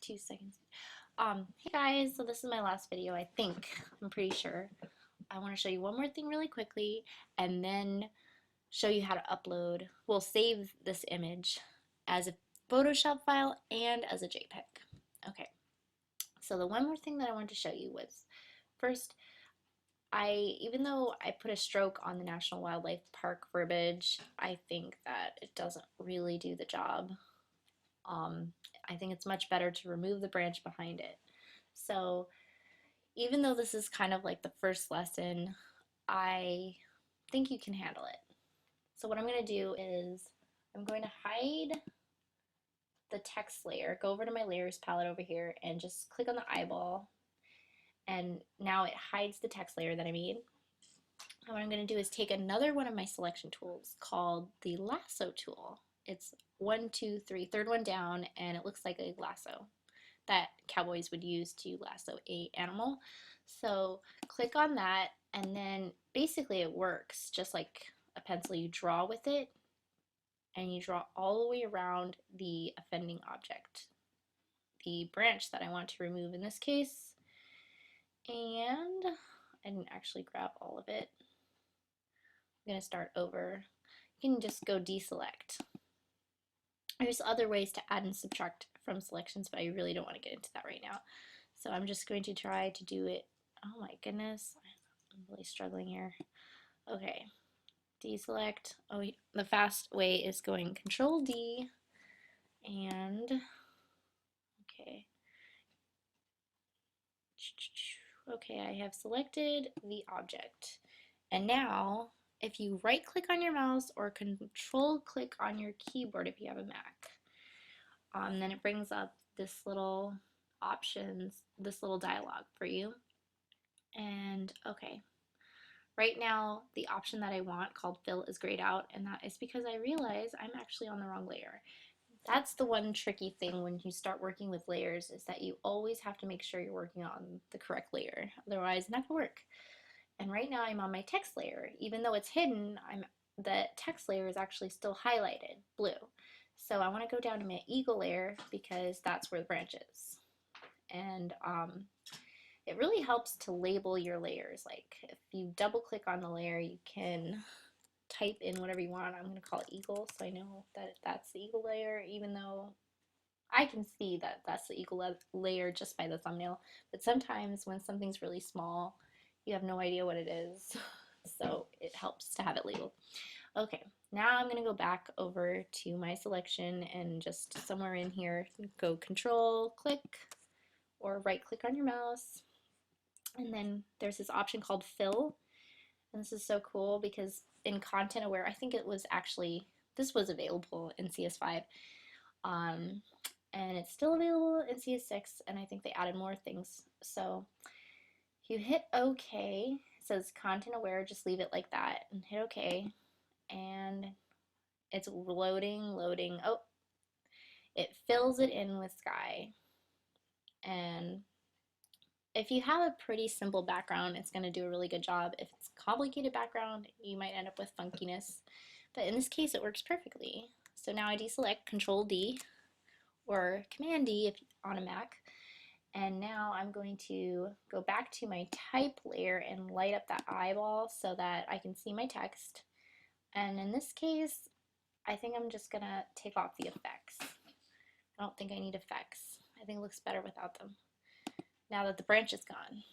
2 seconds. Hey guys, so this is my last video, I think. I'm pretty sure. I want to show you one more thing really quickly and then show you how to upload, well, save this image as a Photoshop file and as a JPEG. Okay, so the one more thing that I wanted to show you was, first, even though I put a stroke on the National Wildlife Park verbiage, I think that it doesn't really do the job. I think it's much better to remove the branch behind it. So even though this is kind of like the first lesson, I think you can handle it. So what I'm going to do is I'm going to hide the text layer, go over to my layers palette over here and just click on the eyeball, and now it hides the text layer that I made. And what I'm going to do is take another one of my selection tools called the lasso tool. It's 1, 2, 3, third one down, and it looks like a lasso that cowboys would use to lasso a animal. So click on that, and then basically it works just like a pencil. You draw with it, and you draw all the way around the offending object, the branch that I want to remove in this case. And I didn't actually grab all of it. I'm going to start over. You can just go deselect. There's other ways to add and subtract from selections, but I really don't want to get into that right now. So I'm just going to try to do it. Oh my goodness, I'm really struggling here. Okay, deselect. Oh, the fast way is going Control D, and okay. Okay, I have selected the object. And now, if you right click on your mouse or control click on your keyboard if you have a Mac, then it brings up this little options, this little dialog for you. And okay, right now the option that I want called fill is grayed out, and that is because I realize I'm actually on the wrong layer. That's the one tricky thing when you start working with layers, is that you always have to make sure you're working on the correct layer, otherwise it's not gonna work. And right now I'm on my text layer. Even though it's hidden, the text layer is actually still highlighted blue. So I want to go down to my eagle layer because that's where the branch is. And it really helps to label your layers. Like if you double click on the layer, you can type in whatever you want. I'm going to call it eagle, so I know that that's the eagle layer, even though I can see that that's the eagle layer just by the thumbnail. But sometimes when something's really small, you have no idea what it is, so it helps to have it labeled. Okay, now I'm going to go back over to my selection and just somewhere in here go Control click or right click on your mouse, and then there's this option called fill, and this is so cool because in Content Aware, I think it was actually, this was available in CS5, and it's still available in CS6, and I think they added more things. So you hit OK, it says Content Aware, just leave it like that and hit OK, and it's loading. Oh, it fills it in with sky. And if you have a pretty simple background, it's going to do a really good job. If it's a complicated background, you might end up with funkiness, but in this case it works perfectly. So now I deselect, Control D or Command D if on a Mac. And now I'm going to go back to my type layer and light up that eyeball so that I can see my text. And in this case, I think I'm just gonna take off the effects. I don't think I need effects. I think it looks better without them now that the branch is gone.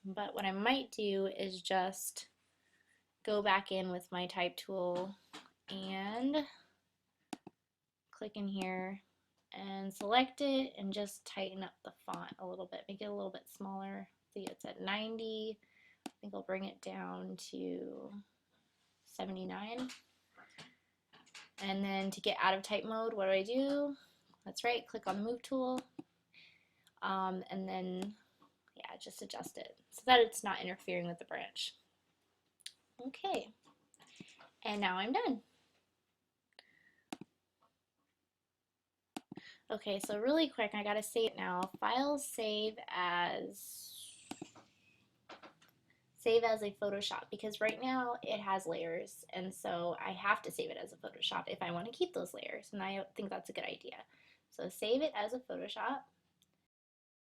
But what I might do is just go back in with my type tool and click in here and select it and just tighten up the font a little bit, make it a little bit smaller. See, it's at 90. I think I'll bring it down to 79. And then to get out of type mode, what do? That's right, click on the move tool, and then yeah, just adjust it so that it's not interfering with the branch. Okay, and now I'm done. Okay, so really quick, I gotta say it now. Files save as a Photoshop, because right now it has layers, and so I have to save it as a Photoshop if I want to keep those layers, and I think that's a good idea. So save it as a Photoshop,